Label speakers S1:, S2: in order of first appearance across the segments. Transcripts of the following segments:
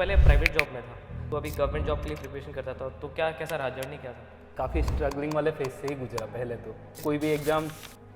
S1: पहले private job में था, तो अभी गवर्नमेंट जॉब के लिए प्रिपरेशन करता था, तो क्या कैसा रहा, जर्नी क्या था?
S2: काफ़ी स्ट्रगलिंग वाले फेज से ही गुजरा। पहले तो कोई भी एग्ज़ाम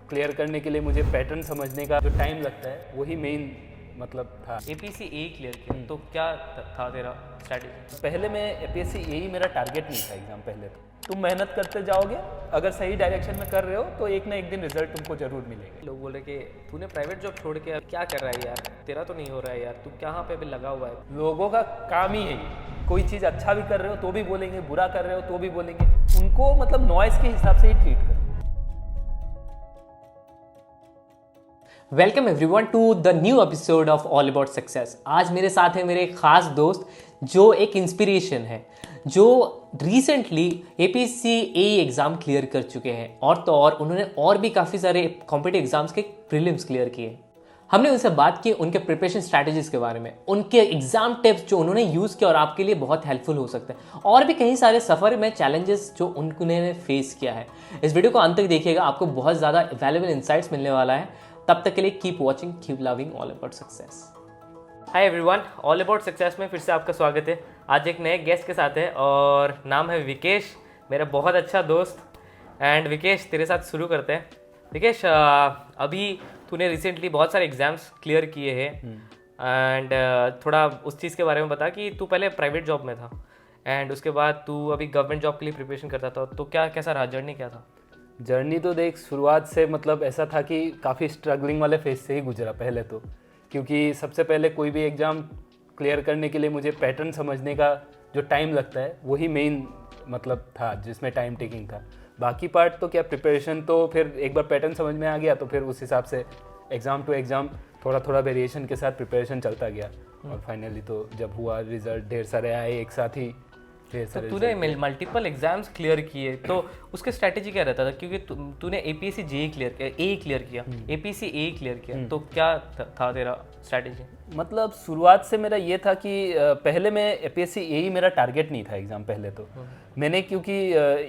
S2: क्लियर करने के लिए मुझे पैटर्न समझने का जो टाइम लगता है वही मेन मतलब था।
S1: APSC AE क्लियर किया, तो क्या था तेरा स्ट्रैटेजी?
S2: पहले मैं APSC यही मेरा टारगेट नहीं था एग्ज़ाम। पहले तो तुम मेहनत करते जाओगे, अगर सही डायरेक्शन में कर रहे हो तो एक ना एक दिन रिजल्ट तुमको जरूर मिलेगा।
S1: लोग बोले कि तूने प्राइवेट जॉब छोड़ के अब क्या कर रहा है यार, तेरा तो नहीं हो रहा है यार, तू कहाँ पे अभी लगा हुआ है?
S2: लोगों का काम ही है ये। कोई चीज़ अच्छा भी कर रहे हो तो भी बोलेंगे, बुरा कर रहे हो तो भी बोलेंगे। उनको मतलब नॉइस के हिसाब से ही ट्रीट करो।
S3: Welcome everyone to the new episode of All About Success. आज मेरे साथ है मेरे एक खास दोस्त जो एक इंस्पिरेशन है, जो recently APSC AE exam clear कर चुके हैं और तो और उन्होंने और भी काफ़ी सारे कॉम्पिटिटिव एग्जाम्स के प्रीलिम्स क्लियर किए। हमने उनसे बात की उनके प्रिपरेशन स्ट्रैटेजीज के बारे में, उनके एग्जाम टिप्स जो उन्होंने यूज़ किया और आपके लिए बहुत हेल्पफुल हो सकते हैं, और भी कई सारे सफ़र में चैलेंजेस जो उन्होंने फेस किया है। इस वीडियो को अंत तक देखिएगा, आपको बहुत ज़्यादा वैल्यूएबल इंसाइट्स मिलने वाला है। तब तक के लिए keep watching, keep loving all About success.
S1: Hi everyone, all About success में फिर से आपका स्वागत है। आज एक नए गेस्ट के साथ है और नाम है विकेश, मेरा बहुत अच्छा दोस्त। एंड विकेश, तेरे साथ शुरू करते हैं। विकेश, अभी तूने रिसेंटली बहुत सारे एग्जाम्स क्लियर किए हैं एंड थोड़ा उस चीज़ के बारे में बता कि तू पहले प्राइवेट जॉब में था एंड उसके बाद तू अभी गवर्नमेंट जॉब के लिए प्रिपरेशन करता था, तो क्या कैसा रहा, जर्नी क्या था?
S2: जर्नी तो देख, शुरुआत से मतलब ऐसा था कि काफ़ी स्ट्रगलिंग वाले फेज से ही गुजरा पहले तो। क्योंकि सबसे पहले कोई भी एग्ज़ाम क्लियर करने के लिए मुझे पैटर्न समझने का जो टाइम लगता है वही मेन मतलब था, जिसमें टाइम टेकिंग था। बाकी पार्ट तो क्या, प्रिपरेशन तो फिर एक बार पैटर्न समझ में आ गया तो फिर उस हिसाब से एग्ज़ाम टू एग्ज़ाम थोड़ा थोड़ा वेरिएशन के साथ प्रिपरेशन चलता गया। और फाइनली तो जब हुआ रिजल्ट, ढेर सारे आए एक साथ ही।
S1: तो तूने मल्टीपल एग्जाम्स क्लियर किए, तो उसके स्ट्रैटेजी क्या रहता था? क्योंकि तूने APSC JE क्लियर किया, AE क्लियर किया, APSC AE क्लियर किया, तो क्या था तेरा स्ट्रैटेजी?
S2: मतलब शुरुआत से मेरा ये था कि पहले मैं APSC यही मेरा टारगेट नहीं था एग्ज़ाम। पहले तो मैंने क्योंकि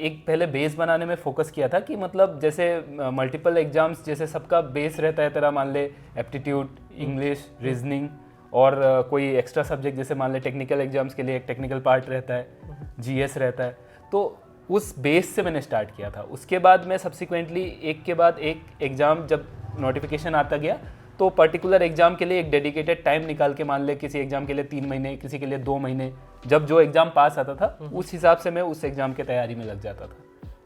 S2: एक पहले बेस बनाने में फोकस किया था कि मतलब जैसे मल्टीपल एग्जाम्स जैसे सबका बेस रहता है तेरा, मान ले एप्टीट्यूड, इंग्लिश, रीजनिंग और कोई एक्स्ट्रा सब्जेक्ट जैसे मान ले टेक्निकल एग्जाम्स के लिए एक टेक्निकल पार्ट रहता है, GS रहता है। तो उस बेस से मैंने स्टार्ट किया था। उसके बाद मैं सब्सिक्वेंटली एक के बाद एक एग्ज़ाम जब नोटिफिकेशन आता गया तो पर्टिकुलर एग्ज़ाम के लिए एक डेडिकेटेड टाइम निकाल के, मान ले किसी एग्ज़ाम के लिए 3 महीने, किसी के लिए 2 महीने, जब जो एग्ज़ाम पास आता था उस हिसाब से मैं उस एग्ज़ाम की तैयारी में लग जाता था।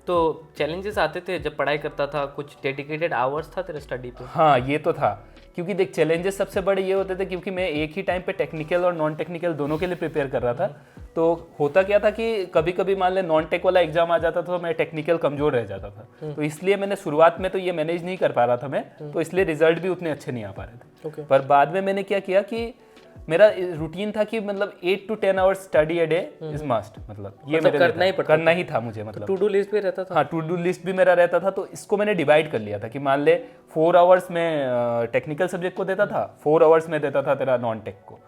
S1: तो चैलेंजेस आते थे जब पढ़ाई करता था? कुछ डेडिकेटेड आवर्स था तेरे स्टडी पे?
S2: हाँ, ये तो था। क्योंकि देख, चैलेंजेस सबसे बड़े ये होते थे क्योंकि मैं एक ही टाइम पे टेक्निकल और नॉन टेक्निकल दोनों के लिए प्रिपेयर कर रहा था। तो होता क्या था कि कभी कभी मान ले नॉन टेक वाला एग्जाम आ जाता था तो मैं टेक्निकल कमजोर रह जाता था। तो इसलिए मैंने शुरुआत में तो ये मैनेज नहीं कर पा रहा था मैं, तो इसलिए रिजल्ट भी उतने अच्छे नहीं आ पा रहे थे। पर बाद में मैंने क्या किया कि मेरा रूटीन था कि मतलब 8 to 10 hours study a day is must. मतलब ये मेरे करना ही था मुझे। मतलब
S1: टू डू लिस्ट भी रहता था?
S2: हाँ, टू डू लिस्ट भी मेरा रहता था। तो इसको मैंने डिवाइड कर लिया था कि मान ले 4 आवर्स में टेक्निकल सब्जेक्ट को देता था, 4 आवर्स में देता था तेरा नॉन टेक को।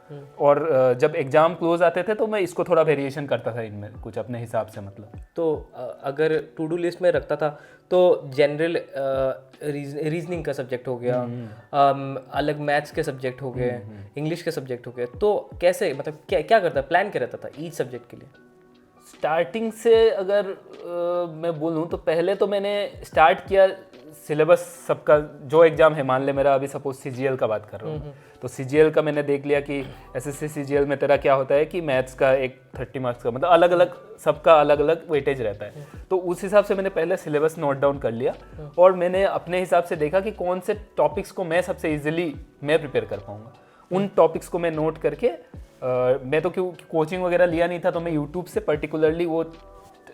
S2: और जब एग्जाम क्लोज आते थे तो मैं इसको थोड़ा वेरिएशन करता था इनमें कुछ अपने हिसाब से। मतलब
S1: तो अगर टू डू लिस्ट में रखता था तो जनरल रीजनिंग का सब्जेक्ट हो गया, अलग मैथ्स के सब्जेक्ट हो गए, इंग्लिश के सब्जेक्ट हो गए, तो कैसे मतलब क्या करता, प्लान क्या रहता था ईच सब्जेक्ट के लिए?
S2: स्टार्टिंग से अगर मैं बोलूँ तो पहले तो मैंने स्टार्ट किया सिलेबस सबका, जो एग्ज़ाम है मान ले मेरा अभी सपोज CGL का बात कर रहा हूँ, तो CGL का मैंने देख लिया कि SSC CGL में तेरा क्या होता है कि मैथ्स का एक 30 मार्क्स का, मतलब अलग अलग सबका अलग अलग वेटेज रहता है। तो उस हिसाब से मैंने पहले सिलेबस नोट डाउन कर लिया और मैंने अपने हिसाब से देखा कि कौन से टॉपिक्स को मैं सबसे ईजिली मैं प्रिपेयर कर पाऊँगा। उन टॉपिक्स को मैं नोट करके मैं तो क्यों कोचिंग वगैरह लिया नहीं था, तो मैं यूट्यूब से पर्टिकुलरली वो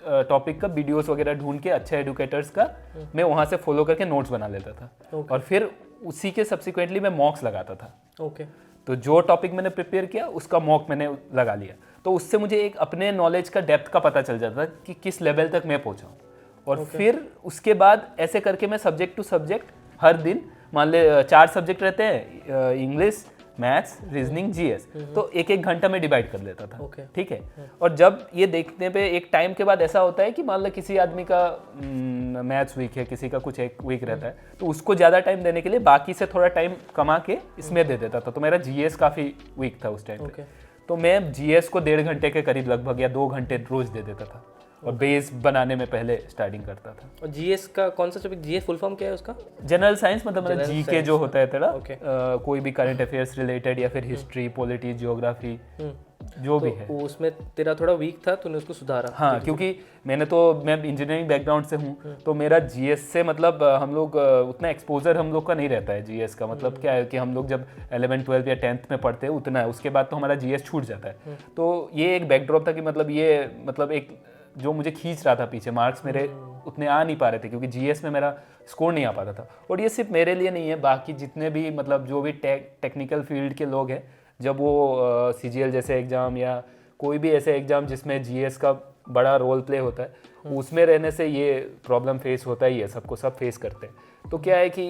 S2: टॉपिक का वीडियोस वगैरह ढूंढ के अच्छे एडुकेटर्स का मैं वहाँ से फॉलो करके नोट्स बना लेता था। और फिर उसी के सब्सिक्वेंटली मैं मॉक्स लगाता था। तो जो टॉपिक मैंने प्रिपेयर किया उसका मॉक मैंने लगा लिया, तो उससे मुझे एक अपने नॉलेज का डेप्थ का पता चल जाता था कि किस लेवल तक मैं पहुँचा हूँ। और फिर उसके बाद ऐसे करके मैं सब्जेक्ट टू सब्जेक्ट हर दिन, मान ले 4 सब्जेक्ट रहते हैं, इंग्लिश, मैथ्स, रीजनिंग, GS, तो एक एक घंटा में डिवाइड कर लेता था। ठीक है। और जब ये देखने पे एक टाइम के बाद ऐसा होता है कि मान लो किसी आदमी का मैथ्स वीक है, किसी का कुछ एक वीक रहता है, तो उसको ज़्यादा टाइम देने के लिए बाकी से थोड़ा टाइम कमा के इसमें दे देता था। तो मेरा GS काफ़ी वीक था उस टाइम पे। तो मैं जीएस को 1.5 घंटे के करीब लगभग या 2 घंटे रोज दे देता था और बेस बनाने में पहले स्टार्टिंग करता था।
S1: और जीएस का कौन सा टॉपिक, जीएस फुल फॉर्म क्या है उसका?
S2: जनरल साइंस, मतलब जीके जो होता है तेरा,
S1: Okay.
S2: कोई भी करंट अफेयर्स रिलेटेड या फिर हिस्ट्री, पॉलिटी, जियोग्राफी, जो भी है।
S1: तो उसमें तेरा थोड़ा वीक था, तूने उसको सुधारा।
S2: हाँ, क्योंकि मैं इंजीनियरिंग बैकग्राउंड से हूँ, तो मेरा जीएस से मतलब हम लोग उतना एक्सपोजर हम लोग का नहीं रहता है। जीएस का मतलब क्या है कि हम लोग जब 11th 12th या 10th में पढ़ते हैं उतना है, उसके बाद तो हमारा जीएस छूट जाता है। तो ये एक बैकड्रॉप था कि मतलब ये मतलब एक जो मुझे खींच रहा था पीछे, मार्क्स मेरे उतने आ नहीं पा रहे थे क्योंकि जीएस में मेरा स्कोर नहीं आ पाता था। और ये सिर्फ मेरे लिए नहीं है, बाकी जितने भी मतलब जो भी टेक्निकल फील्ड के लोग हैं, जब वो सीजीएल जैसे एग्ज़ाम या कोई भी ऐसे एग्ज़ाम जिसमें जीएस का बड़ा रोल प्ले होता है, उसमें रहने से ये प्रॉब्लम फेस होता ही है, सबको सब फेस करते हैं। तो क्या है कि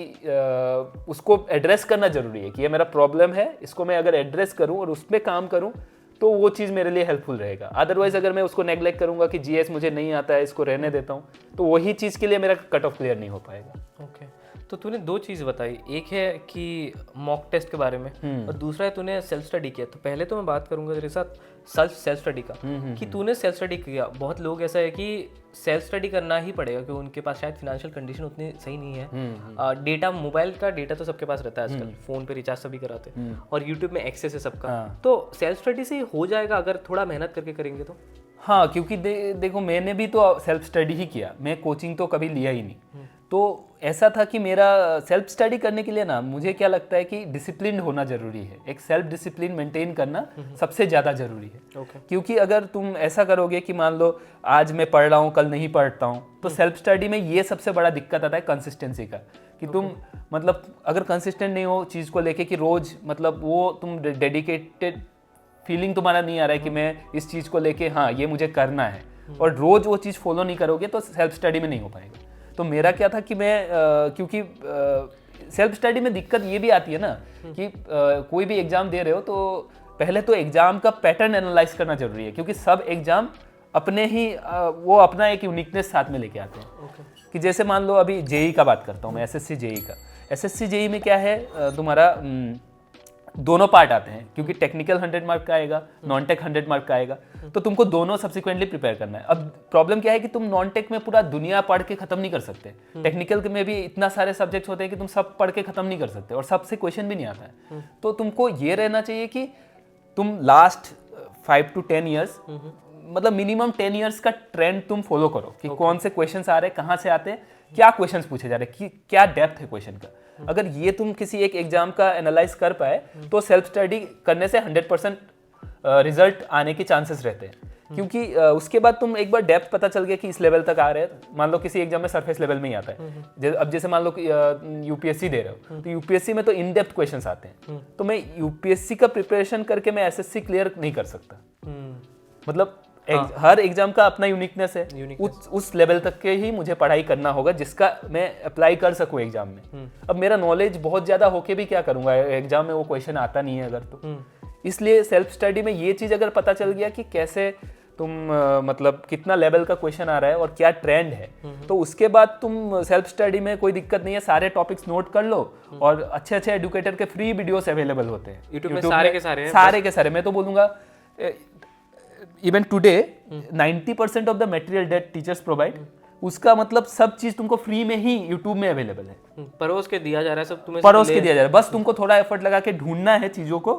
S2: उसको एड्रेस करना ज़रूरी है कि ये मेरा प्रॉब्लम है, इसको मैं अगर एड्रेस करूँ और उस पर काम करूँ तो वो चीज़ मेरे लिए हेल्पफुल रहेगा। अदरवाइज अगर मैं उसको नेग्लेक्ट करूँगा कि जीएस मुझे नहीं आता है, इसको रहने देता हूँ, तो वही चीज़ के लिए मेरा कट ऑफ क्लियर नहीं हो पाएगा।
S1: ओके, तो तूने 2 चीज़ बताई, एक है कि मॉक टेस्ट के बारे में और दूसरा है तूने सेल्फ स्टडी किया। तो पहले तो मैं बात करूंगा तेरे साथ सेल्फ स्टडी का, कि तूने सेल्फ स्टडी किया। बहुत लोग ऐसा है कि सेल्फ स्टडी करना ही पड़ेगा क्योंकि उनके पास शायद फिनेंशियल कंडीशन उतनी सही नहीं है। डेटा, मोबाइल का डेटा तो सबके पास रहता है आजकल, फ़ोन पे रिचार्ज सभी कराते हैं और यूट्यूब में एक्सेस है सबका। तो सेल्फ स्टडी से हो जाएगा अगर थोड़ा मेहनत करके करेंगे तो?
S2: हाँ, क्योंकि देखो मैंने भी तो सेल्फ स्टडी ही किया, मैं कोचिंग तो कभी लिया ही नहीं। तो ऐसा था कि मेरा सेल्फ स्टडी करने के लिए ना, मुझे क्या लगता है कि डिसिप्लिन होना जरूरी है। एक सेल्फ डिसिप्लिन मेंटेन करना सबसे ज़्यादा जरूरी है। क्योंकि अगर तुम ऐसा करोगे कि मान लो आज मैं पढ़ रहा हूँ, कल नहीं पढ़ता हूँ, तो सेल्फ स्टडी में ये सबसे बड़ा दिक्कत आता है कंसिस्टेंसी का, कि तुम मतलब अगर कंसिस्टेंट नहीं हो चीज़ को लेके कि रोज़ मतलब वो तुम डेडिकेटेड फीलिंग तुम्हारा नहीं आ रहा है कि मैं इस चीज़ को लेके हाँ ये मुझे करना है, और रोज़ वो चीज़ फॉलो नहीं करोगे तो सेल्फ स्टडी में नहीं हो पाएगा। तो मेरा क्या था कि मैं क्योंकि सेल्फ स्टडी में दिक्कत ये भी आती है ना कि कोई भी एग्ज़ाम दे रहे हो तो पहले तो एग्ज़ाम का पैटर्न एनालाइज करना जरूरी है, क्योंकि सब एग्ज़ाम अपने ही वो अपना एक यूनिकनेस साथ में लेके आते हैं। कि जैसे मान लो अभी जेई का बात करता हूँ मैं, एसएससी जेई का। एसएससी जेई में क्या है, तुम्हारा दोनों पार्ट आते हैं, क्योंकि टेक्निकल 100 मार्क का आएगा, नॉन टेक 100 मार्क का आएगा, तो तुमको दोनों सब्सिक्वेंटली प्रिपेयर करना है। अब प्रॉब्लम क्या है कि तुम नॉन टेक में पूरा दुनिया पढ़ के खत्म नहीं कर सकते, टेक्निकल में भी इतना सारे सब्जेक्ट्स होते हैं कि तुम सब पढ़ के खत्म नहीं कर सकते, और सबसे क्वेश्चन भी नहीं आता है। तो तुमको ये रहना चाहिए कि तुम लास्ट 5 to 10 ईयर्स, मतलब मिनिमम 10 ईयर्स का ट्रेंड तुम फॉलो करो कि कौन से क्वेश्चंस आ रहे हैं, कहाँ से आते हैं, क्या क्वेश्चंस पूछे जा रहे हैं, कि क्या डेप्थ है क्वेश्चन का। अगर ये तुम किसी एक एग्जाम का एनालाइज कर पाए तो सेल्फ स्टडी करने से 100% रिजल्ट आने के चांसेस रहते हैं। क्योंकि उसके बाद तुम एक बार डेप्थ पता चल गया कि इस लेवल तक आ रहे हैं, मान लो किसी एग्जाम में सरफेस लेवल में ही आता है, अब जैसे मान लो यूपीएससी दे रहे हो, तो यूपीएससी में तो इन डेप्थ क्वेश्चंस आते हैं, तो मैं यूपीएससी का प्रिपरेशन करके मैं एसएससी क्लियर नहीं कर सकता। मतलब हर एग्जाम का अपना यूनिकनेस है, उस लेवल तक के ही मुझे पढ़ाई करना होगा जिसका मैं अप्लाई कर सकूं एग्जाम में। अब मेरा नॉलेज बहुत ज़्यादा होके भी क्या करूंगा, एग्जाम में वो क्वेश्चन आता नहीं है अगर, तो इसलिए सेल्फ स्टडी में ये चीज़ अगर पता चल गया कि कैसे तुम मतलब कितना लेवल का क्वेश्चन आ रहा है और क्या ट्रेंड है, तो उसके बाद तुम सेल्फ स्टडी में कोई दिक्कत नहीं है, सारे टॉपिक्स नोट कर लो, और अच्छे अच्छे एडुकेटर के फ्री वीडियोस अवेलेबल होते हैं
S1: यूट्यूब में, सारे के सारे
S2: मैं तो बोलूँगा even today 90% of the material that teachers provide, उसका मतलब सब चीज तुमको फ्री में ही यूट्यूब में अवेलेबल है,
S1: परोस के दिया जा रहा है, सब तुम्हें
S2: परोस के दिया जा रहा है। बस तुमको थोड़ा एफर्ट लगा के ढूंढना है चीजों को,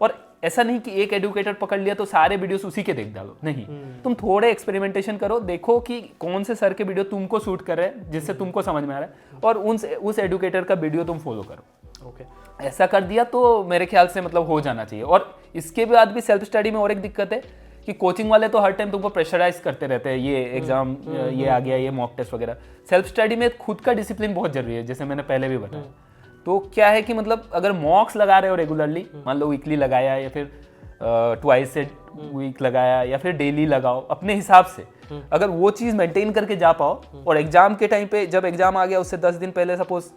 S2: और ऐसा नहीं कि एक एडुकेटर पकड़ लिया तो सारे वीडियोस उसी के देख डालो, नहीं, तुम थोड़े एक्सपेरिमेंटेशन करो, देखो कि कौन से सर के वीडियो तुमको सूट कर रहे हैं, जिससे तुमको समझ में आ रहा है, और उस एडुकेटर का वीडियो तुम फॉलो करो। ऐसा कर दिया तो मेरे ख्याल से मतलब हो जाना चाहिए। और इसके बाद भी सेल्फ स्टडी में और एक दिक्कत है कि कोचिंग वाले तो हर टाइम तुमको प्रेशराइज करते रहते हैं, ये एग्जाम ये आ गया, ये मॉक टेस्ट वगैरह। सेल्फ स्टडी में खुद का डिसिप्लिन बहुत जरूरी है, जैसे मैंने पहले भी बताया। तो क्या है कि मतलब अगर मॉक्स लगा रहे हो रेगुलरली, मान लो वीकली लगाया या फिर ट्वाइस से वीक लगाया या फिर डेली लगाओ अपने हिसाब से, अगर वो चीज़ मेंटेन करके जा पाओ, और एग्जाम के टाइम पे जब एग्जाम आ गया उससे 10 दिन पहले सपोज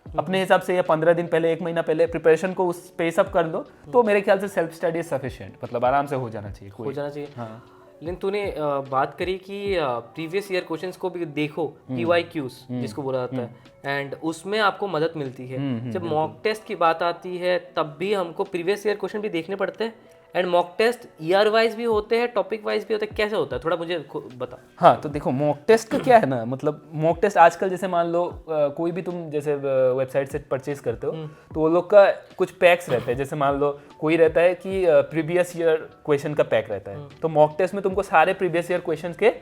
S2: अपने हिसाब से, या 15 दिन पहले, 1 महीना पहले प्रिपरेशन को उस पे सब कर दो, तो मेरे ख्याल से सेल्फ स्टडी इज सफिशिएंट, मतलब आराम से हो जाना चाहिए,
S1: हो जाना चाहिए।
S2: हाँ।
S1: लेकिन तूने बात करी कि प्रीवियस ईयर क्वेश्चंस को भी देखो, PYQs जिसको बोला जाता है, एंड उसमें आपको मदद मिलती है। जब मॉक टेस्ट की बात आती है तब भी हमको प्रीवियस ईयर क्वेश्चन भी देखने पड़ते हैं, and mock test year wise भी होते हैं, टॉपिक वाइज भी होते हैं, कैसे होता है थोड़ा मुझे बताओ।
S2: हाँ, तो देखो मॉक टेस्ट का क्या है ना, मतलब मॉक टेस्ट आजकल जैसे मान लो कोई भी तुम जैसे वेबसाइट से परचेज करते हो तो वो लोग का कुछ पैक्स रहते हैं। जैसे मान लो कोई रहता है कि प्रीवियस ईयर क्वेश्चन का पैक रहता है, तो मॉक टेस्ट में तुमको सारे प्रीवियस ईयर क्वेश्चन के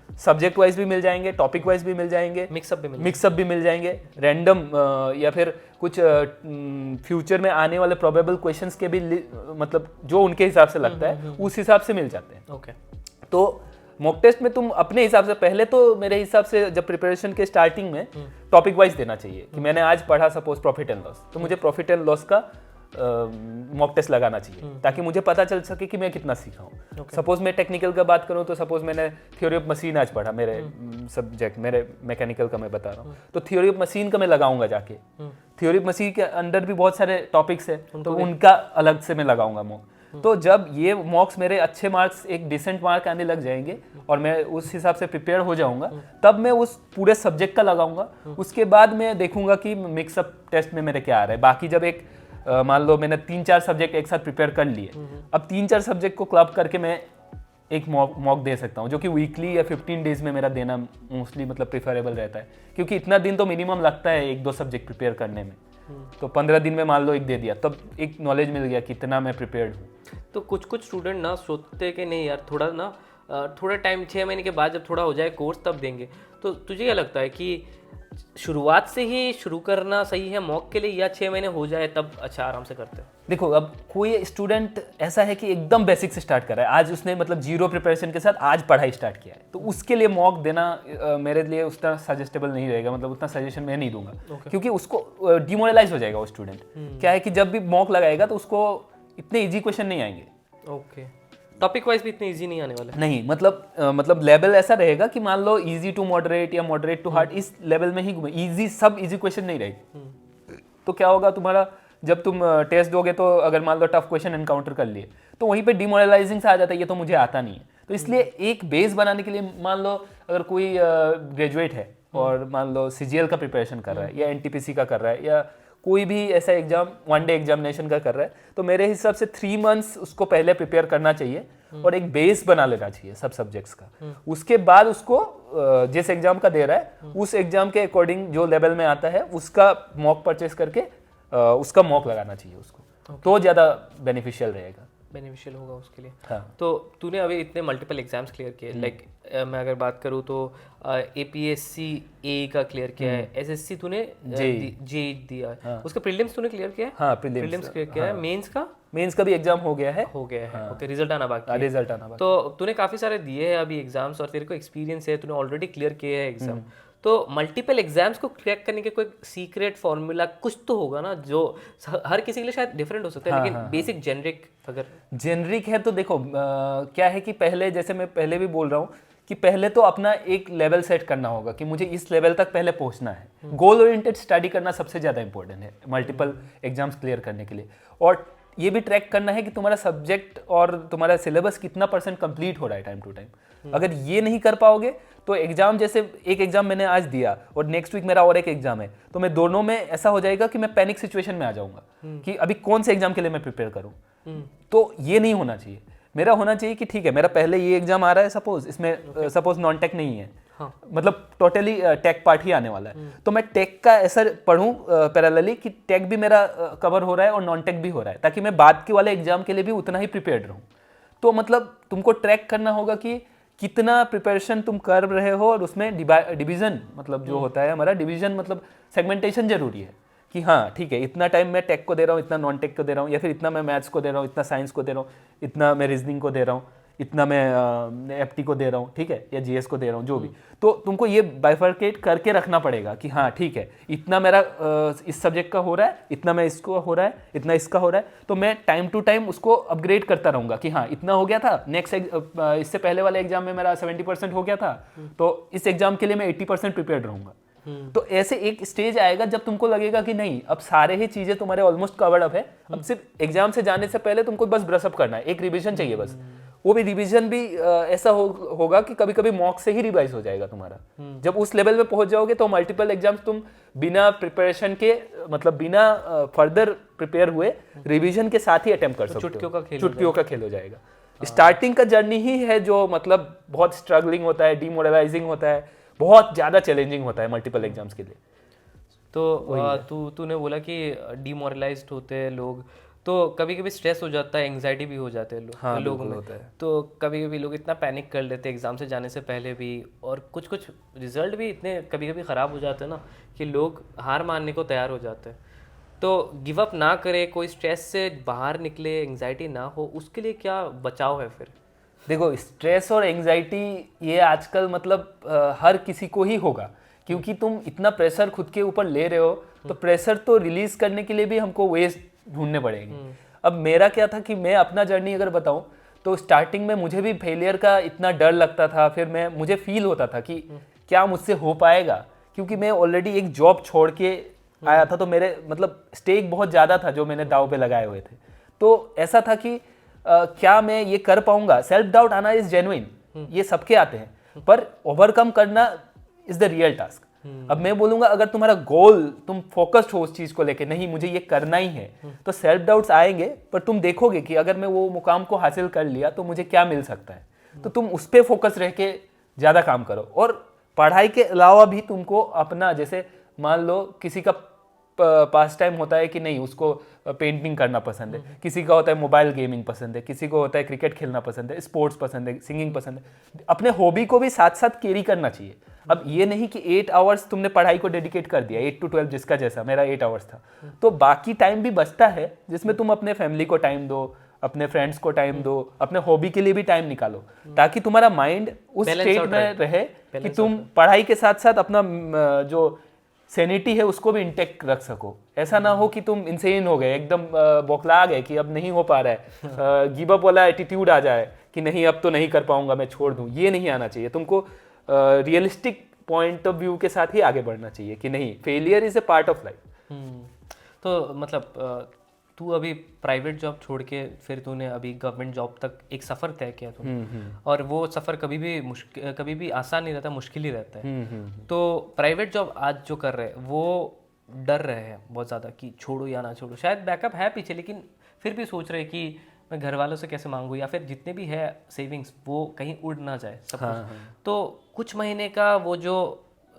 S2: सब्जेक्ट वाइज भी मिल जाएंगे, टॉपिक वाइज भी मिल जाएंगे, मिक्सअप भी मिल जाएंगे, रैंडम या फिर कुछ फ्यूचर में आने वाले प्रोबेबल क्वेश्चंस के भी मतलब जो उनके हिसाब से लगता है उस हिसाब से मिल जाते हैं।
S1: ओके।
S2: तो मॉक टेस्ट में तुम अपने हिसाब से पहले तो मेरे हिसाब से जब प्रिपरेशन के स्टार्टिंग में टॉपिक वाइज देना चाहिए कि मैंने आज पढ़ा सपोज प्रॉफिट एंड लॉस, तो मुझे प्रॉफिट एंड लॉस का मॉक टेस्ट लगाना चाहिए ताकि मुझे पता चल सके कि मैं कितना सीखा हूँ। सपोज मैं टेक्निकल का बात करूँ तो सपोज मैंने थ्योरी ऑफ मशीन आज पढ़ा, मेरे सब्जेक्ट मेरे मैकेनिकल का मैं बता रहा हूँ, तो थ्योरी ऑफ मशीन का मैं लगाऊंगा जाके। थ्योरी ऑफ मशीन के अंदर भी बहुत सारे टॉपिक्स है तो उनका अलग से मैं लगाऊंगा मॉक। तो जब ये मॉक्स मेरे अच्छे मार्क्स, एक डिसेंट मार्क आने लग जाएंगे और मैं उस हिसाब से प्रिपेयर हो जाऊंगा, तब मैं उस पूरे सब्जेक्ट का लगाऊंगा। उसके बाद मैं देखूंगा कि मिक्सअप टेस्ट में मेरे क्या आ रहा है। बाकी जब एक मान लो मैंने 3-4 सब्जेक्ट एक साथ प्रिपेयर कर लिए, अब 3-4 सब्जेक्ट को क्लब करके मैं एक मॉक दे सकता हूँ, जो कि वीकली या 15 डेज में मेरा देना मोस्टली मतलब प्रिफरेबल रहता है, क्योंकि इतना दिन तो मिनिमम लगता है 1-2 सब्जेक्ट प्रिपेयर करने में। तो 15 दिन में मान लो एक दे दिया, तब एक नॉलेज मिल गया कितना मैं प्रिपेयर्ड हूँ।
S1: तो कुछ स्टूडेंट ना सोचते कि नहीं यार थोड़ा टाइम 6 महीने के बाद जब थोड़ा हो जाए कोर्स तब देंगे, तो तुझे क्या लगता है कि शुरुआत से ही शुरू करना सही है मॉक के लिए, या 6 महीने हो जाए तब अच्छा आराम से करते हैं?
S2: देखो, अब कोई स्टूडेंट ऐसा है कि एकदम बेसिक से स्टार्ट कर रहा है, आज उसने मतलब जीरो प्रिपरेशन के साथ आज पढ़ाई स्टार्ट किया है, तो उसके लिए मॉक देना मेरे लिए उतना सजेस्टेबल नहीं रहेगा, मतलब उतना सजेशन मैं नहीं दूंगा। क्योंकि उसको डिमोरलाइज हो जाएगा वो स्टूडेंट। क्या है कि जब भी मॉक लगाएगा तो उसको इतने ईजी क्वेश्चन नहीं आएंगे।
S1: ओके। टॉपिक वाइज भी इतने इजी नहीं आने वाले?
S2: नहीं, मतलब लेवल ऐसा रहेगा कि मान लो इजी टू मॉडरेट या मॉडरेट टू हार्ड, इस लेवल में ही घूमे। इजी सब इजी क्वेश्चन नहीं रहेगी। तो क्या होगा तुम्हारा, जब तुम टेस्ट दोगे तो अगर मान लो टफ क्वेश्चन एनकाउंटर कर लिए तो वहीं पे डिमोरलाइजिंग से आ जाता है, ये तो मुझे आता नहीं है। तो इसलिए एक बेस बनाने के लिए मान लो अगर कोई ग्रेजुएट है और मान लो सीजीएल का प्रिपरेशन कर रहा है या एनटीपीसी का कर रहा है या कोई भी ऐसा एग्जाम 1 डे एग्जामिनेशन का कर रहा है, तो मेरे हिसाब से 3 मंथ्स उसको पहले प्रिपेयर करना चाहिए और एक बेस बना लेना चाहिए सब सब्जेक्ट्स का। उसके बाद उसको जिस एग्जाम का दे रहा है उस एग्जाम के अकॉर्डिंग जो लेवल में आता है उसका मॉक परचेस करके उसका मॉक लगाना चाहिए उसको। तो ज़्यादा बेनिफिशियल
S1: होगा उसके लिए।
S2: हाँ।
S1: तो तूने अभी इतने मल्टीपल एग्जाम्स क्लियर किए, लाइक मैं अगर बात करूँ तो APSC A का क्लियर किया है, SSC तूने जे दिया है। हाँ। उसका प्रीलिम्स तूने क्लियर किया है?
S2: हाँ,
S1: प्रीलिम्स क्लियर किया है। मेंस का
S2: भी एग्जाम हो गया है।
S1: हाँ। ओके, रिजल्ट आना बाकी है। तो तूने काफी सारे दिए हैं अभी एग्जाम्स और तेरे को एक्सपीरियंस है, तूने ऑलरेडी क्लियर किए हैं एग्जाम। तो मल्टीपल एग्जाम्स को क्रैक करने के कोई सीक्रेट फॉर्मूला कुछ तो होगा ना, जो हर किसी के लिए शायद डिफरेंट हो सकता है, लेकिन बेसिक जेनरिक है। तो देखो क्या है कि पहले, जैसे मैं पहले भी बोल रहा हूँ कि पहले तो अपना एक लेवल सेट करना होगा कि मुझे इस लेवल तक पहले पहुंचना है। गोल ओरिएंटेड स्टडी करना सबसे ज़्यादा इंपॉर्टेंट है मल्टीपल एग्जाम्स क्लियर करने के लिए। और ये भी ट्रैक करना है कि तुम्हारा सब्जेक्ट और तुम्हारा सिलेबस कितना % कंप्लीट हो रहा है टाइम टू टाइम। अगर ये नहीं कर पाओगे तो एग्जाम, जैसे एक एग्जाम मैंने आज दिया और नेक्स्ट वीक मेरा और एक एग्जाम है, तो मैं दोनों में ऐसा हो जाएगा कि मैं पैनिक सिचुएशन में आ जाऊंगा कि अभी कौन से एग्जाम के लिए मैं प्रिपेयर करूं। तो ये नहीं होना चाहिए। मेरा होना चाहिए कि ठीक है, मेरा पहले ये एग्जाम आ रहा है, सपोज इसमें सपोज नॉन टेक नहीं है। हाँ। मतलब टोटली टेक पार्ट ही आने वाला है, तो मैं टेक का ऐसा पढ़ूं पैरेलली कि टेक भी मेरा कवर हो रहा है और नॉन टेक भी हो रहा है, ताकि मैं बाद के वाले एग्जाम के लिए भी उतना ही प्रिपेयर्ड रहूं। तो मतलब तुमको ट्रैक करना होगा कि कितना प्रिपरेशन तुम कर रहे हो, और उसमें डिवीजन मतलब जो होता है हमारा डिवीजन, मतलब सेगमेंटेशन जरूरी है कि हाँ ठीक है, इतना टाइम मैं टेक को दे रहा हूँ, इतना नॉन टेक को दे रहा हूँ, या फिर इतना मैं मैथ्स को दे रहा हूँ, इतना साइंस को दे रहा हूँ, इतना मैं रीजनिंग को दे रहा हूँ, इतना मैं एप्टी को दे रहा हूँ, ठीक है, या जीएस को दे रहा हूँ, जो भी। तो तुमको ये बाइफर्केट करके रखना पड़ेगा कि हाँ ठीक है, इतना मेरा इस सब्जेक्ट का हो रहा है, इतना मैं इसको हो रहा है, इतना इसका हो रहा है, तो मैं टाइम टू टाइम उसको अपग्रेड करता रहूँगा कि हाँ इतना हो गया था, नेक्स्ट इससे पहले वाले एग्जाम में मेरा 70% हो गया था, तो इस एग्जाम के लिए मैं 80% प्रिपेयर्ड रहूँगा। तो ऐसे एक स्टेज आएगा जब तुमको लगेगा कि नहीं, अब सारे ही चीजें तुम्हारे ऑलमोस्ट कवर्ड अप है, अब सिर्फ एग्जाम से जाने से पहले तुमको बस ब्रश अप करना है, एक रिवीजन चाहिए बस।
S2: वो भी रिवीजन भी ऐसा होगा कि कभी कभी मॉक से ही रिवाइज हो जाएगा तुम्हारा। जब उस लेवल में पहुंच जाओगे तो मल्टीपल एग्जाम्स तुम बिना प्रिपरेशन के, मतलब बिना फर्दर प्रिपेयर हुए रिवीजन के साथ ही अटेम्प्ट कर सकते हो। चुटकियों का खेल हो जाएगा। स्टार्टिंग का जर्नी ही है जो मतलब बहुत स्ट्रगलिंग होता है, डीमोरलाइजिंग होता है, बहुत ज़्यादा चैलेंजिंग होता है मल्टीपल एग्जाम्स के लिए।
S1: तो तूने बोला कि डीमोरलाइज्ड होते हैं लोग, तो कभी कभी स्ट्रेस हो जाता है, एंग्जाइटी भी हो जाते हैं लोगों में होता है। तो कभी कभी लोग इतना पैनिक कर लेते हैं एग्जाम से जाने से पहले भी, और कुछ कुछ रिजल्ट भी इतने कभी कभी ख़राब हो जाते हैं ना कि लोग हार मानने को तैयार हो जाते हैं। तो गिव अप ना करे, कोई स्ट्रेस से बाहर निकले, एंग्जाइटी ना हो, उसके लिए क्या बचाव है फिर?
S2: देखो, स्ट्रेस और एंग्जाइटी ये आजकल मतलब हर किसी को ही होगा, क्योंकि तुम इतना प्रेशर खुद के ऊपर ले रहे हो, तो प्रेशर तो रिलीज करने के लिए भी हमको वेज ढूंढने पड़ेंगे। अब मेरा क्या था कि मैं अपना जर्नी अगर बताऊं तो स्टार्टिंग में मुझे भी फेलियर का इतना डर लगता था। फिर मुझे फील होता था कि क्या मुझसे हो पाएगा, क्योंकि मैं ऑलरेडी एक जॉब छोड़ के आया था, तो मेरे मतलब स्टेक बहुत ज़्यादा था जो मैंने दाव पे लगाए हुए थे। तो ऐसा था कि क्या मैं ये कर पाऊंगा। सेल्फ डाउट आना इज जेन्युइन, ये सबके आते हैं, पर ओवरकम करना इज द रियल टास्क। अब मैं बोलूंगा, अगर तुम्हारा गोल, तुम फोकस्ड हो उस चीज को लेके, नहीं मुझे ये करना ही है, तो सेल्फ डाउट्स आएंगे, पर तुम देखोगे कि अगर मैं वो मुकाम को हासिल कर लिया तो मुझे क्या मिल सकता है। तो तुम उस पर फोकस रह के ज़्यादा काम करो। और पढ़ाई के अलावा भी तुमको अपना, जैसे मान लो किसी का पास टाइम होता है कि नहीं उसको पेंटिंग करना पसंद है, किसी का होता है मोबाइल गेमिंग पसंद है, किसी को होता है क्रिकेट खेलना पसंद है, स्पोर्ट्स पसंद है, सिंगिंग पसंद है। अपने हॉबी को भी साथ साथ कैरी करना चाहिए। अब ये नहीं कि 8 आवर्स तुमने पढ़ाई को डेडिकेट कर दिया, 8 to 12 जिसका जैसा, मेरा 8 आवर्स था, तो बाकी टाइम भी बचता है जिसमें तुम अपने फैमिली को टाइम दो, अपने फ्रेंड्स को टाइम दो, अपने हॉबी के लिए भी टाइम निकालो, ताकि तुम्हारा माइंड उस स्टेट में रहे कि तुम पढ़ाई के साथ साथ अपना जो सैनिटी है उसको भी इंटेक्ट रख सको। ऐसा ना हो कि तुम इंसेन हो गए, एकदम बौखला गए कि अब नहीं हो पा रहा है, गिव अप वाला एटीट्यूड आ जाए कि नहीं अब तो नहीं कर पाऊंगा, मैं छोड़ दूं। ये नहीं आना चाहिए। तुमको रियलिस्टिक पॉइंट ऑफ व्यू के साथ ही आगे बढ़ना चाहिए कि नहीं, failure is a part of life.
S1: तो मतलब तू अभी प्राइवेट जॉब छोड़ के फिर तूने अभी गवर्नमेंट जॉब तक एक सफ़र तय किया तूने, और वो सफ़र कभी भी आसान नहीं रहता, मुश्किल ही रहता है। तो प्राइवेट जॉब आज जो कर रहे हैं वो डर रहे हैं बहुत ज़्यादा कि छोड़ो या ना छोड़ो। शायद बैकअप है पीछे, लेकिन फिर भी सोच रहे कि मैं घर वालों से कैसे मांगूँ, या फिर जितने भी है सेविंग्स वो कहीं उड़ ना जाए सब कुछ। तो कुछ महीने का वो जो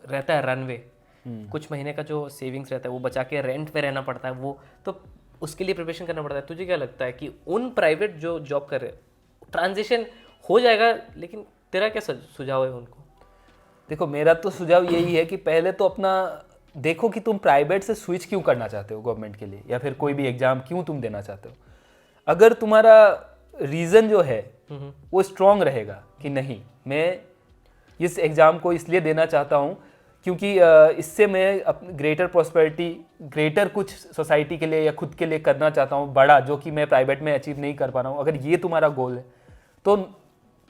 S1: रहता है रनवे, कुछ महीने का जो सेविंग्स रहता है वो बचा के रेंट पे रहना पड़ता है, वो तो उसके लिए प्रिपरेशन करना पड़ता है। तुझे क्या लगता है कि उन प्राइवेट जो जॉब कर रहे ट्रांजिशन हो जाएगा, लेकिन तेरा क्या सुझाव है उनको?
S2: देखो, मेरा तो सुझाव यही है कि पहले तो अपना देखो कि तुम प्राइवेट से स्विच क्यों करना चाहते हो गवर्नमेंट के लिए, या फिर कोई भी एग्जाम क्यों तुम देना चाहते हो। अगर तुम्हारा रीज़न जो है वो स्ट्रॉन्ग रहेगा कि नहीं मैं इस एग्ज़ाम को इसलिए देना चाहता हूँ क्योंकि इससे मैं ग्रेटर प्रॉस्पेरिटी, ग्रेटर कुछ सोसाइटी के लिए या खुद के लिए करना चाहता हूँ बड़ा, जो कि मैं प्राइवेट में अचीव नहीं कर पा रहा हूँ। अगर ये तुम्हारा गोल है तो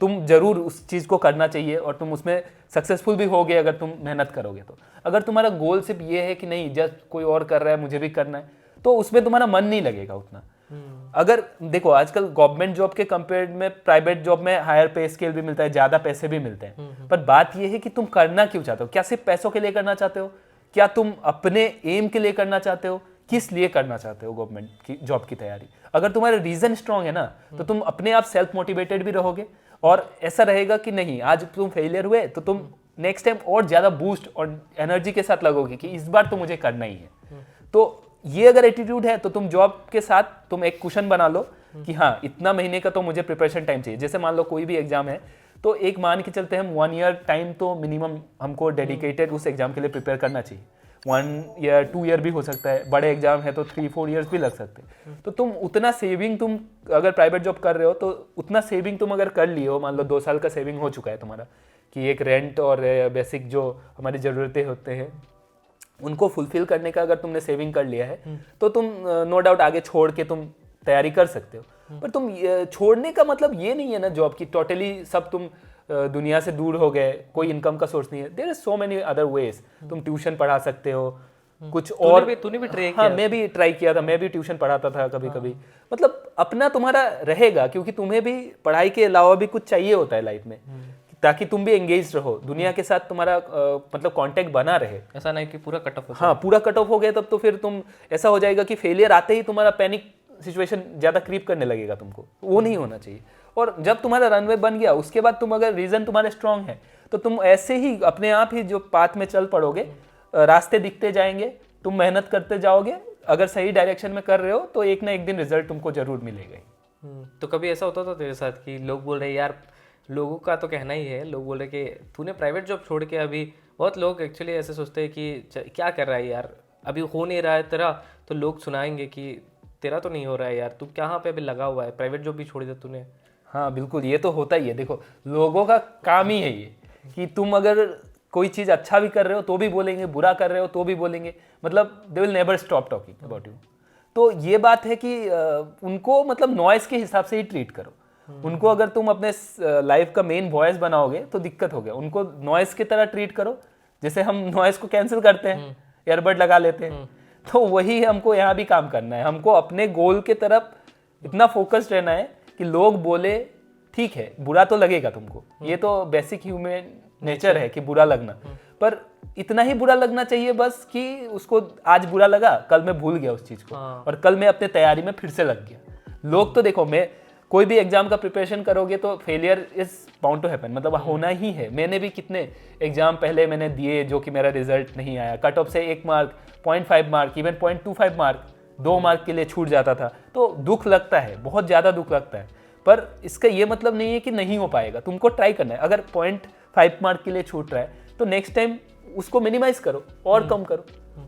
S2: तुम ज़रूर उस चीज़ को करना चाहिए, और तुम उसमें सक्सेसफुल भी होगे अगर तुम मेहनत करोगे तो। अगर तुम्हारा गोल सिर्फ ये है कि नहीं जस्ट कोई और कर रहा है मुझे भी करना है, तो उसमें तुम्हारा मन नहीं लगेगा उतना। अगर देखो, आजकल गवर्नमेंट जॉब के कंपेयर में प्राइवेट जॉब में हायर पे स्केल भी मिलता है, ज़्यादा पैसे भी मिलते हैं, पर बात यह है कि तुम करना क्यों चाहते हो। क्या सिर्फ पैसों के लिए करना चाहते हो, क्या तुम अपने एम के लिए करना चाहते हो, किस लिए करना चाहते हो गवर्नमेंट की जॉब की तैयारी। अगर तुम्हारा रीजन स्ट्रांग है ना, तो तुम अपने आप सेल्फ मोटिवेटेड भी रहोगे, और ऐसा रहेगा कि नहीं आज तुम फेलियर हुए तो तुम नेक्स्ट टाइम और ज़्यादा बूस्ट और एनर्जी के साथ लगोगे कि इस बार तो मुझे करना ही है। तो ये अगर एटीट्यूड है तो तुम जॉब के साथ तुम एक कुशन बना लो कि हाँ इतना महीने का तो मुझे प्रिपरेशन टाइम चाहिए। जैसे मान लो कोई भी एग्जाम है तो एक मान के चलते हम 1 ईयर टाइम तो मिनिमम हमको डेडिकेटेड उस एग्जाम के लिए प्रिपेयर करना चाहिए। 1 ईयर 2 ईयर भी हो सकता है, बड़े एग्जाम है तो 3-4 ईयर्स भी लग सकते हैं। तो तुम उतना सेविंग, तुम अगर प्राइवेट जॉब कर रहे हो तो उतना सेविंग तुम अगर कर लिए हो, मान लो 2 साल का सेविंग हो चुका है तुम्हारा, कि एक रेंट और बेसिक जो हमारी ज़रूरतें होते हैं उनको फुलफिल करने का अगर तुमने सेविंग कर लिया है तो तुम नो डाउट आगे छोड़ के तुम तैयारी कर सकते हो। पर तुम छोड़ने का मतलब ये नहीं है ना जॉब की टोटली सब तुम दुनिया से दूर हो गए, कोई इनकम का सोर्स नहीं है। There is so many other ways. तुम ट्यूशन पढ़ा सकते हो, कुछ और
S1: तूने भी ट्राई
S2: किया? हाँ, मैं भी ट्राई किया था, मैं भी ट्यूशन पढ़ाता था कभी कभी। मतलब अपना तुम्हारा रहेगा, क्योंकि तुम्हें भी पढ़ाई के अलावा भी कुछ चाहिए होता है लाइफ में, ताकि तुम भी एंगेज रहो, दुनिया के साथ तुम्हारा मतलब कांटेक्ट बना रहे।
S1: ऐसा नहीं कि पूरा कट ऑफ हो।
S2: हाँ, पूरा कट ऑफ हो गया तब तो फिर तुम ऐसा हो जाएगा कि फेलियर आते ही तुम्हारा पैनिक सिचुएशन ज़्यादा क्रीप करने लगेगा तुमको, वो नहीं होना चाहिए। और जब तुम्हारा रनवे बन गया उसके बाद तुम अगर रीजन तुम्हारे स्ट्रांग है तो तुम ऐसे ही अपने आप ही जो पाथ में चल पड़ोगे, रास्ते दिखते जाएंगे, तुम मेहनत करते जाओगे, अगर सही डायरेक्शन में कर रहे हो तो एक ना एक दिन रिजल्ट तुमको जरूर मिलेगा ही।
S1: तो कभी ऐसा होता था तेरे साथ कि लोग बोल रहे यार, लोगों का तो कहना ही है, लोग बोल रहे कि तूने प्राइवेट जॉब छोड़ के, अभी बहुत लोग एक्चुअली ऐसे सोचते हैं कि क्या कर रहा है यार, अभी हो नहीं रहा है तेरा, तो लोग सुनाएंगे कि तेरा तो नहीं हो रहा है यार, तू कहाँ पे अभी लगा हुआ है, प्राइवेट जॉब भी छोड़ दिया तूने।
S2: हाँ बिल्कुल, ये तो होता ही है। देखो, लोगों का काम ही है ये कि तुम अगर कोई चीज़ अच्छा भी कर रहे हो तो भी बोलेंगे, बुरा कर रहे हो तो भी बोलेंगे, मतलब they will never stop talking about you. तो ये बात है कि उनको मतलब नॉइस के हिसाब से ही ट्रीट करो। उनको अगर तुम अपने लाइफ का मेन वॉइस बनाओगे तो दिक्कत हो गया, उनको नॉइस की तरह ट्रीट करो, जैसे हम नॉइस को कैंसिल करते हैं, ईयरबड लगा लेते हैं। तो वही हमको यहाँ भी काम करना है, हमको अपने गोल के तरफ इतना फोकस्ड रहना है कि लोग बोले ठीक है, बुरा तो लगेगा तुमको, ये तो बेसिक ह्यूमन नेचर है कि बुरा लगना, पर इतना ही बुरा लगना चाहिए बस कि उसको आज बुरा लगा, कल मैं भूल गया उस चीज को, और कल मैं अपने तैयारी में फिर से लग गया। लोग तो देखो, मैं कोई भी एग्जाम का प्रिपरेशन करोगे तो failure is bound to happen, मतलब होना ही है। मैंने भी कितने एग्जाम पहले मैंने दिए जो कि मेरा रिजल्ट नहीं आया, कट ऑफ से 1 mark, 0.5 mark, even 0.25 mark, 2 mark के लिए छूट जाता था, तो दुख लगता है, बहुत ज़्यादा दुख लगता है। पर इसका ये मतलब नहीं है कि नहीं हो पाएगा, तुमको ट्राई करना है। अगर 0.5 मार्क के लिए छूट रहा है तो नेक्स्ट टाइम उसको मिनिमाइज करो और कम करो,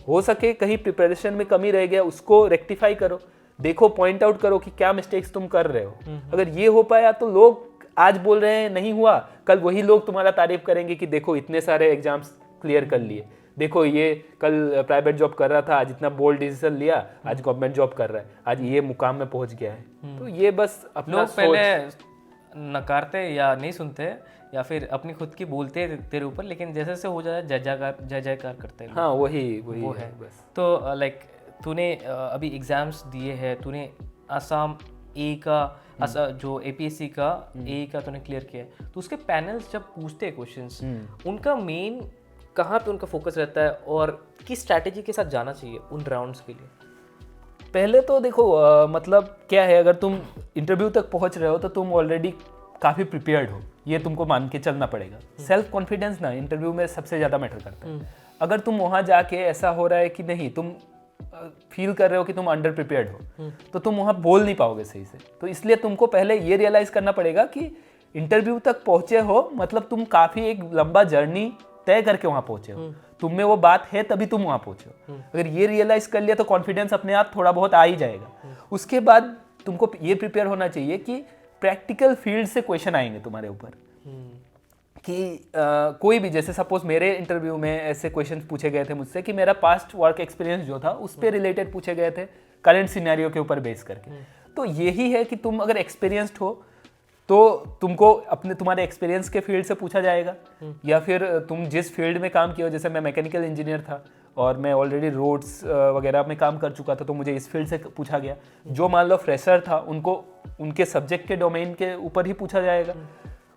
S2: हो सके कहीं प्रिपरेशन में कमी रह गया उसको रेक्टिफाई करो, देखो पॉइंट आउट करो कि क्या मिस्टेक्स तुम कर रहे हो। अगर ये हो पाया तो लोग आज बोल रहे हैं नहीं हुआ, कल वही लोग तुम्हारा तारीफ करेंगे कि देखो इतने सारे एग्जाम्स क्लियर कर लिए, देखो ये कल प्राइवेट जॉब कर रहा था, आज इतना बोल्ड डिसीजन लिया, आज गवर्नमेंट जॉब कर रहा है, आज ये मुकाम में पहुंच गया है। तो ये बस अपना
S1: लोग पहले नकारते या नहीं सुनते या फिर अपनी खुद की बोलते तेरे ऊपर, लेकिन जैसे से हो जाए जय जयकार करते हैं।
S2: हाँ वही
S1: वो
S2: है बस।
S1: तो लाइक तूने अभी एग्जाम्स दिए हैं, तूने आसाम ए का जो एपीएससी का ए का तूने क्लियर किया है, तो उसके पैनल्स जब पूछते हैं क्वेश्चंस, उनका मेन कहाँ पे उनका फोकस रहता है और किस स्ट्रैटेजी के साथ जाना चाहिए उन राउंड्स के लिए?
S2: पहले तो देखो मतलब क्या है, अगर तुम इंटरव्यू तक पहुंच रहे हो तो तुम ऑलरेडी काफ़ी प्रिपेयर्ड हो, ये तुमको मान के चलना पड़ेगा। सेल्फ कॉन्फिडेंस ना इंटरव्यू में सबसे ज़्यादा मैटर करता है। अगर तुम वहाँ जाके ऐसा हो रहा है कि नहीं, तुम फील कर रहे हो कि तुम अंडर प्रिपेयर्ड हो, तो तुम वहाँ बोल नहीं पाओगे सही से। तो इसलिए तुमको पहले ये रियलाइज़ करना पड़ेगा कि इंटरव्यू तक पहुँचे हो, मतलब तुम काफ़ी एक लंबा जर्नी तय करके वहाँ पहुँचे हो, तुम में वो बात है तभी तुम वहाँ पहुँचे हो। अगर ये रियलाइज़ कर लिया तो कॉन्फिडेंस अपने आप थोड़ा बहुत आ ही जाएगा। उसके बाद तुमको ये प्रिपेयर होना चाहिए कि प्रैक्टिकल फील्ड से क्वेश्चन आएंगे तुम्हारे ऊपर, कि कोई भी, जैसे सपोज मेरे इंटरव्यू में ऐसे क्वेश्चन पूछे गए थे मुझसे कि मेरा पास्ट वर्क एक्सपीरियंस जो था उस पर रिलेटेड पूछे गए थे, करंट सिनेरियो के ऊपर बेस करके। तो यही है कि तुम अगर एक्सपीरियंस्ड हो तो तुमको तुम्हारे एक्सपीरियंस के फील्ड से पूछा जाएगा, या फिर तुम जिस फील्ड में काम किए हो, जैसे मैं मैकेनिकल इंजीनियर था और मैं ऑलरेडी रोड्स वगैरह में काम कर चुका था, तो मुझे इस फील्ड से पूछा गया। जो मान लो फ्रेशर था, उनको उनके सब्जेक्ट के डोमेन के ऊपर ही पूछा जाएगा।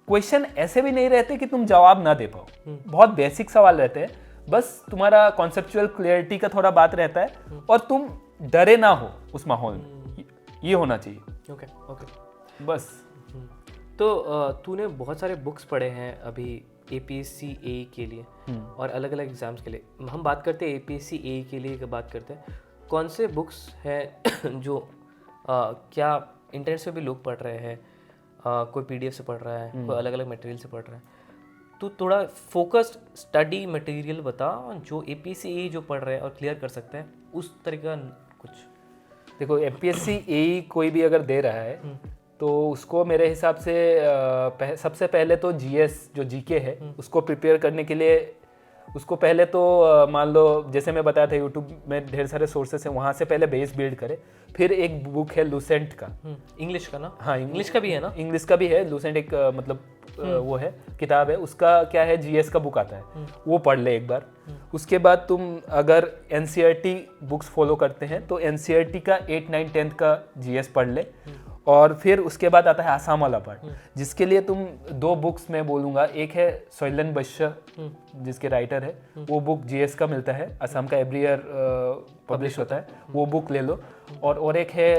S2: क्वेश्चन ऐसे भी नहीं रहते कि तुम जवाब ना दे पाओ, बहुत बेसिक सवाल रहते हैं, बस तुम्हारा कॉन्सेप्चुअल क्लियरिटी का थोड़ा बात रहता है और तुम डरे ना हो उस माहौल में, ये होना चाहिए।
S1: ओके ओके
S2: बस।
S1: तो तूने बहुत सारे बुक्स पढ़े हैं अभी एपीएससी ए के लिए और अलग अलग एग्जाम्स के लिए। हम बात करते हैं एपीएससी ए के लिए बात करते हैं, कौन से बुक्स हैं जो क्या इंटरनेट से भी लोग पढ़ रहे हैं, कोई पीडीएफ से पढ़ रहा है, कोई अलग अलग मटेरियल से पढ़ रहा है, तो थोड़ा फोकस्ड स्टडी मटेरियल बता जो एपीएससी ए जो पढ़ रहे हैं और क्लियर कर सकते हैं, उस तरीका कुछ।
S2: देखो एपीएससी ए कोई भी अगर दे रहा है तो उसको मेरे हिसाब से सबसे पहले तो जीएस जो जीके है उसको प्रिपेयर करने के लिए उसको पहले तो मान लो जैसे मैं बताया था यूट्यूब में ढेर सारे सोर्सेस हैं, वहाँ से पहले बेस बिल्ड करे। फिर एक बुक है लूसेंट का,
S1: इंग्लिश का ना?
S2: हाँ
S1: इंग्लिश का भी है ना?
S2: इंग्लिश का भी है। लूसेंट एक मतलब वो है किताब है, उसका क्या है जीएस का बुक आता है, वो पढ़ ले एक बार। उसके बाद तुम अगर एनसीईआरटी बुक्स फॉलो करते हैं तो एनसीईआरटी का 8, 9, 10 का जीएस पढ़ ले। और फिर उसके बाद आता है आसाम वाला पार्ट, जिसके लिए तुम 2 बुक्स मैं बोलूँगा। एक है सोइलन बश्य जिसके राइटर है, वो बुक जीएस का मिलता है, असम का एवरी ईयर पब्लिश होता है, वो बुक ले लो। और एक है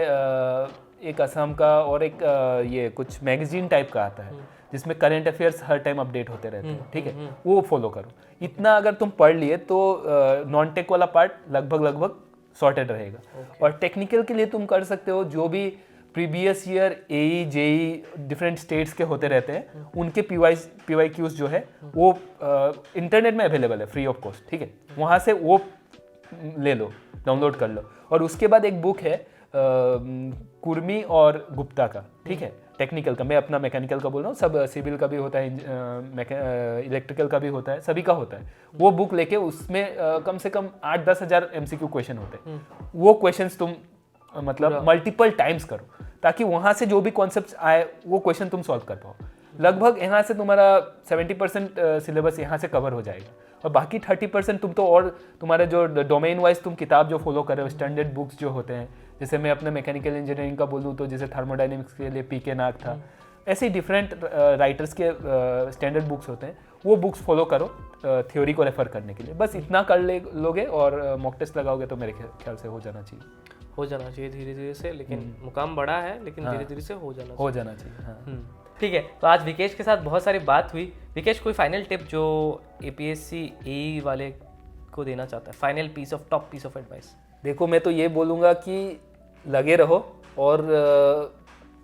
S2: एक असम का, और एक ये कुछ मैगजीन टाइप का आता है जिसमें करंट अफेयर्स हर टाइम अपडेट होते रहते हैं, ठीक है, वो फॉलो करो। इतना अगर तुम पढ़ लिए तो नॉन टेक वाला पार्ट लगभग सॉर्टेड रहेगा। और टेक्निकल के लिए तुम कर सकते हो जो भी प्रीवियस ईयर एई जेई डिफरेंट स्टेट्स के होते रहते हैं, उनके पीवाईक्यूज जो है वो इंटरनेट में अवेलेबल है फ्री ऑफ कॉस्ट, ठीक है, वहाँ से वो ले लो, डाउनलोड कर लो। और उसके बाद एक बुक है कुर्मी और गुप्ता का, ठीक है, टेक्निकल का, मैं अपना मैकेनिकल का बोल रहा हूँ, सब सिविल का भी होता है, इलेक्ट्रिकल का भी होता है, सभी का होता है। वो बुक लेके उसमें कम से कम 8-10 हज़ार MCQ क्वेश्चन होते हैं। वो क्वेश्चंस तुम मतलब मल्टीपल टाइम्स करो, ताकि वहाँ से जो भी कॉन्सेप्ट्स आए वो क्वेश्चन तुम सॉल्व कर पाओ। लगभग यहाँ से तुम्हारा 70% सिलेबस यहाँ से कवर हो जाएगा, और बाकी 30% तुम तो और तुम्हारे जो डोमेन वाइज तुम किताब जो फॉलो कर रहे हो, स्टैंडर्ड बुक्स जो होते हैं, जैसे मैं अपने मैकेनिकल इंजीनियरिंग का बोलूँ तो जैसे थर्मोडाइनमिक्स के लिए पीके नाग था, ऐसे ही डिफरेंट राइटर्स के स्टैंडर्ड बुक्स होते हैं, वो बुक्स फॉलो करो थ्योरी को रेफर करने के लिए। बस इतना कर लोगे और मॉक टेस्ट लगाओगे तो मेरे ख्याल से हो जाना चाहिए
S1: धीरे धीरे से, लेकिन मुकाम बड़ा है, लेकिन धीरे धीरे से हो जाना चाहिए।
S2: हाँ।
S1: ठीक है, तो आज विकेश के साथ बहुत सारी बात हुई। विकेश, कोई फाइनल टिप जो APSC AE वाले को देना चाहता है, final top piece of advice?
S2: देखो, मैं तो ये बोलूँगा कि लगे रहो और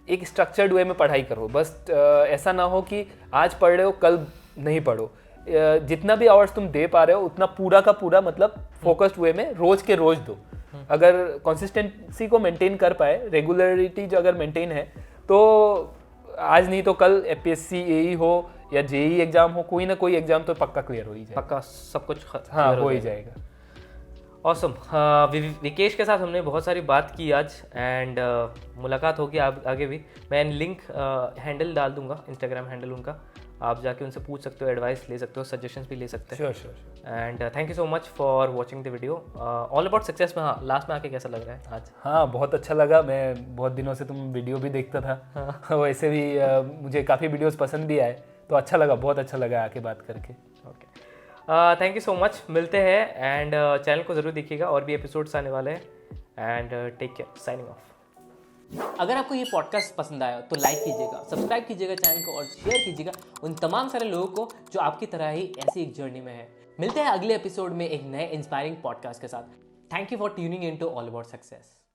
S2: एक स्ट्रक्चर्ड वे में पढ़ाई करो। बस ऐसा ना हो कि आज पढ़ रहे हो कल नहीं पढ़ो। जितना भी आवर्स तुम दे पा रहे हो उतना पूरा का पूरा मतलब फोकस्ड वे में रोज के रोज दो। अगर कंसिस्टेंसी को मेंटेन कर पाए, रेगुलरिटी जो अगर मेंटेन है, तो आज नहीं तो कल APSC AE हो या JEE एग्जाम हो, कोई ना कोई एग्जाम तो पक्का क्लियर हो ही जाएगा।
S1: पक्का सब कुछ
S2: हो ही जाएगा।
S1: ऑसम। विकेश के साथ हमने बहुत सारी बात की आज, एंड मुलाकात होगी आगे भी। मैं लिंक हैंडल डाल दूंगा, इंस्टाग्राम हैंडल उनका, आप जाके उनसे पूछ सकते हो, एडवाइस ले सकते हो, सजेशंस भी ले सकते हो।
S2: Sure.
S1: And thank you so much for watching the video. All About success में लास्ट में आके कैसा लग रहा है आज?
S2: हाँ, बहुत अच्छा लगा। मैं बहुत दिनों से तुम वीडियो भी देखता था, वैसे भी मुझे काफ़ी वीडियोस पसंद भी आए, तो अच्छा लगा, बहुत अच्छा लगा आके बात करके।
S1: Okay, thank you so much. मिलते हैं, एंड चैनल को ज़रूर देखिएगा, और भी एपिसोड्स आने वाले हैं। And take care, signing off.
S3: अगर आपको ये पॉडकास्ट पसंद आया तो लाइक कीजिएगा, सब्सक्राइब कीजिएगा चैनल को, और शेयर कीजिएगा उन तमाम सारे लोगों को जो आपकी तरह ही ऐसी एक जर्नी में है। मिलते हैं अगले एपिसोड में एक नए इंस्पायरिंग पॉडकास्ट के साथ। Thank you for tuning in to All About success.